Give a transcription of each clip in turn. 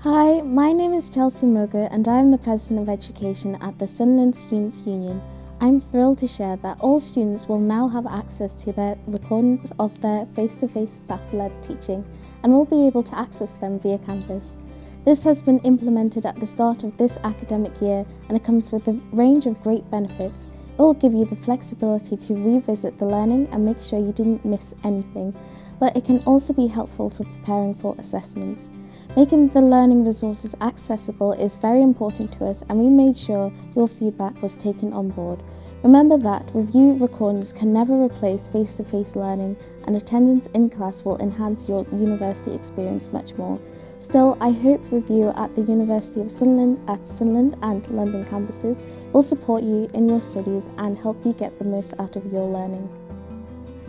Hi, my name is Chelsea Moga and I am the President of Education at the Sunderland Students' Union. I'm thrilled to share that all students will now have access to their recordings of their face-to-face staff-led teaching and will be able to access them via campus. This has been implemented at the start of this academic year and it comes with a range of great benefits. It will give you the flexibility to revisit the learning and make sure you didn't miss anything, but it can also be helpful for preparing for assessments. Making the learning resources accessible is very important to us and we made sure your feedback was taken on board. Remember that review recordings can never replace face-to-face learning and attendance in class will enhance your university experience much more. Still, I hope review at the University of Sunderland at Sunderland and London campuses will support you in your studies and help you get the most out of your learning.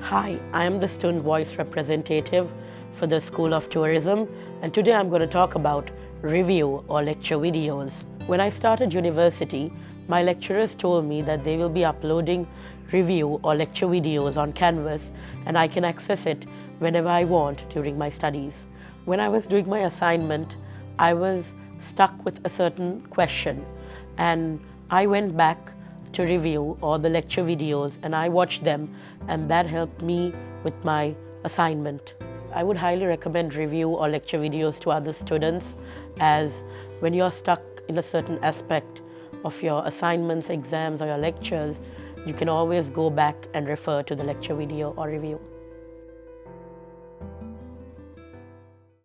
Hi, I am the Student Voice Representative for the School of Tourism, and today I'm going to talk about review or lecture videos. When I started university, my lecturers told me that they will be uploading review or lecture videos on Canvas and I can access it whenever I want during my studies. When I was doing my assignment, I was stuck with a certain question and I went back to review or the lecture videos and I watched them, and that helped me with my assignment. I would highly recommend review or lecture videos to other students, as when you're stuck in a certain aspect of your assignments, exams or your lectures, you can always go back and refer to the lecture video or review.